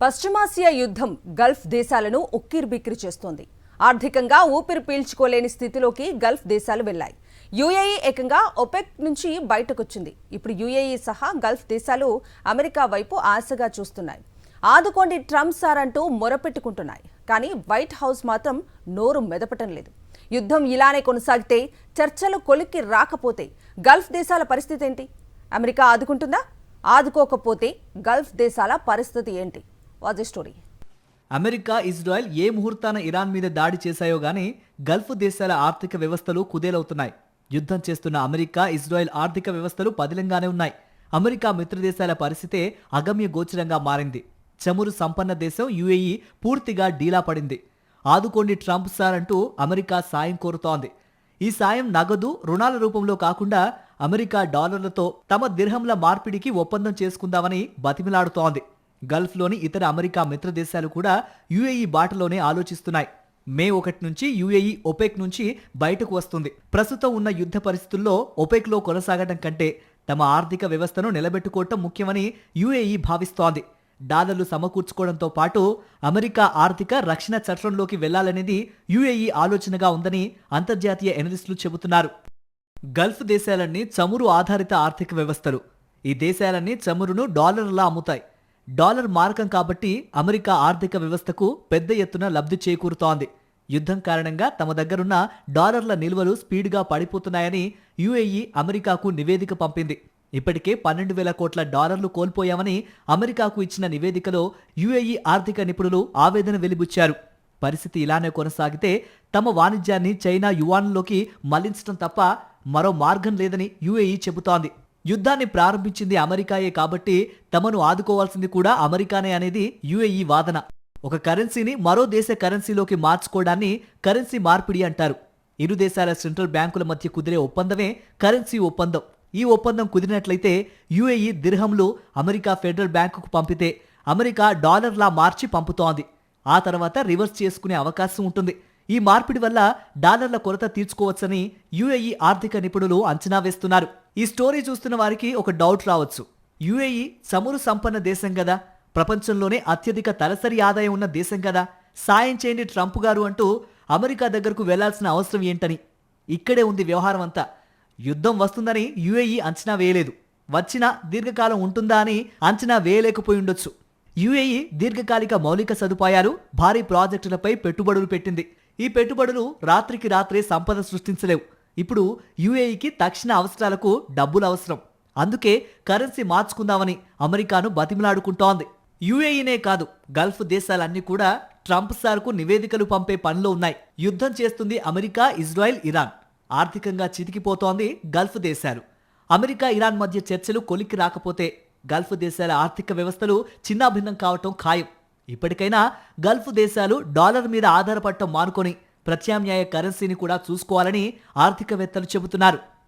పశ్చిమాసియా యుద్ధం గల్ఫ్ దేశాలను ఉక్కిరిబిక్కిరి చేస్తోంది. ఆర్థికంగా ఊపిరి పీల్చుకోలేని స్థితిలోకి గల్ఫ్ దేశాలు వెళ్లాయి. యుఏఈ ఏకంగా ఒపెక్ నుంచి బయటకొచ్చింది. ఇప్పుడు యుఏఈ సహా గల్ఫ్ దేశాలు అమెరికా వైపు ఆశగా చూస్తున్నాయి. ఆదుకోండి ట్రంప్ సార్ అంటూ మొరపెట్టుకుంటున్నాయి. కానీ వైట్ హౌస్ మాత్రం నోరు మెదపటం లేదు. యుద్ధం ఇలానే కొనసాగితే, చర్చలు కొలిక్కి రాకపోతే గల్ఫ్ దేశాల పరిస్థితి ఏంటి? అమెరికా ఆదుకుంటుందా? ఆదుకోకపోతే గల్ఫ్ దేశాల పరిస్థితి ఏంటి? Was the story. America, Israel ఏ ముహూర్తాన ఇరాన్ మీద దాడి చేశాయో గానీ గల్ఫ్ దేశాల ఆర్థిక వ్యవస్థలు కుదేలవుతున్నాయి. యుద్ధం చేస్తున్న అమెరికా, ఇజ్రాయెల్ ఆర్థిక వ్యవస్థలు పదిలంగానే ఉన్నాయి. అమెరికా మిత్రదేశాల పరిస్థితే అగమ్య గోచరంగా మారింది. చమురు సంపన్న దేశం యుఏఈ పూర్తిగా డీలా పడింది. ఆదుకోండి ట్రంప్ సార్ అంటూ అమెరికా సాయం కోరుతోంది. ఈ సాయం నగదు, రుణాల రూపంలో కాకుండా అమెరికా డాలర్లతో తమ దిర్హంల మార్పిడికి ఒప్పందం చేసుకుందామని బతిమిలాడుతోంది. గల్ఫ్లోని ఇతర అమెరికా మిత్ర దేశాలు కూడా యుఏఈ బాటలోనే ఆలోచిస్తున్నాయి. మే 1 నుంచి యుఏఈ ఒపెక్ నుంచి బయటకు వస్తుంది. ప్రస్తుతం ఉన్న యుద్ధ పరిస్థితుల్లో ఒపెక్లో కొనసాగడం కంటే తమ ఆర్థిక వ్యవస్థను నిలబెట్టుకోవటం ముఖ్యమని యుఏఈ భావిస్తోంది. డాలర్లు సమకూర్చుకోవడంతో పాటు అమెరికా ఆర్థిక రక్షణ చట్రంలోకి వెళ్లాలనేది యుఏఈ ఆలోచనగా ఉందని అంతర్జాతీయ ఎనలిస్టులు చెబుతున్నారు. గల్ఫ్ దేశాలన్నీ చమురు ఆధారిత ఆర్థిక వ్యవస్థలు. ఈ దేశాలన్నీ చమురును డాలర్లా అమ్ముతాయి. డాలర్ మారకం కాబట్టి అమెరికా ఆర్థిక వ్యవస్థకు పెద్ద ఎత్తున లబ్ధి చేకూరుతోంది. యుద్ధం కారణంగా తమ దగ్గరున్న డాలర్ల నిల్వలు స్పీడ్గా పడిపోతున్నాయని యుఏఈ అమెరికాకు నివేదిక పంపింది. ఇప్పటికే 12,000 కోట్ల డాలర్లు కోల్పోయామని అమెరికాకు ఇచ్చిన నివేదికలో యుఏఈ ఆర్థిక నిపుణులు ఆవేదన వెలిబుచ్చారు. పరిస్థితి ఇలానే కొనసాగితే తమ వాణిజ్యాన్ని చైనా యువాన్లోకి మళ్లించడం తప్ప మరో మార్గం లేదని యుఏఈ చెబుతోంది. యుద్ధాన్ని ప్రారంభించింది అమెరికాయే కాబట్టి తమను ఆదుకోవాల్సింది కూడా అమెరికానే అనేది యుఏఈ వాదన. ఒక కరెన్సీని మరో దేశ కరెన్సీలోకి మార్చుకోవడాన్ని కరెన్సీ మార్పిడి అంటారు. ఇరు దేశాల సెంట్రల్ బ్యాంకుల మధ్య కుదిరే ఒప్పందమే కరెన్సీ ఒప్పందం. ఈ ఒప్పందం కుదిరినట్లయితే యుఏఈ దిర్హంలు అమెరికా ఫెడరల్ బ్యాంకుకు పంపితే అమెరికా డాలర్లా మార్చి పంపుతోంది. ఆ తర్వాత రివర్స్ చేసుకునే అవకాశం ఉంటుంది. ఈ మార్పిడి వల్ల డాలర్ల కొరత తీర్చుకోవచ్చని యుఏఈ ఆర్థిక నిపుణులు అంచనా వేస్తున్నారు. ఈ స్టోరీ చూస్తున్న వారికి ఒక డౌట్ రావచ్చు. యుఏఈ చమురు సంపన్న దేశం కదా, ప్రపంచంలోనే అత్యధిక తలసరి ఆదాయం ఉన్న దేశం కదా, సాయం చేయండి ట్రంప్ గారు అంటూ అమెరికా దగ్గరకు వెళ్లాల్సిన అవసరం ఏంటని. ఇక్కడే ఉంది వ్యవహారం అంతా. యుద్ధం వస్తుందని యుఏఈ అంచనా వేయలేదు. వచ్చినా దీర్ఘకాలం ఉంటుందా అని అంచనా వేయలేకపోయి ఉండొచ్చు. యుఏఈ దీర్ఘకాలిక మౌలిక సదుపాయాలు, భారీ ప్రాజెక్టులపై పెట్టుబడులు పెట్టింది. ఈ పెట్టుబడులు రాత్రికి రాత్రే సంపద సృష్టించలేవు. ఇప్పుడు యుఏఈకి తక్షణ అవసరాలకు డబ్బులు అవసరం. అందుకే కరెన్సీ మార్చుకుందామని అమెరికాను బతిమలాడుకుంటోంది. యుఏఈనే కాదు, గల్ఫ్ దేశాలన్నీ కూడా ట్రంప్ సార్కు నివేదికలు పంపే పనిలో ఉన్నాయి. యుద్ధం చేస్తుంది అమెరికా, ఇజ్రాయెల్, ఇరాన్. ఆర్థికంగా చితికిపోతోంది గల్ఫ్ దేశాలు. అమెరికా, ఇరాన్ మధ్య చర్చలు కొలిక్కి రాకపోతే గల్ఫ్ దేశాల ఆర్థిక వ్యవస్థలు చిన్నాభిన్నం కావటం ఖాయం. ఇప్పటికైనా గల్ఫ్ దేశాలు డాలర్ మీద ఆధారపడటం మానుకొని ప్రత్యామ్నాయ కరెన్సీని కూడా చూసుకోవాలని ఆర్థికవేత్తలు చెబుతున్నారు.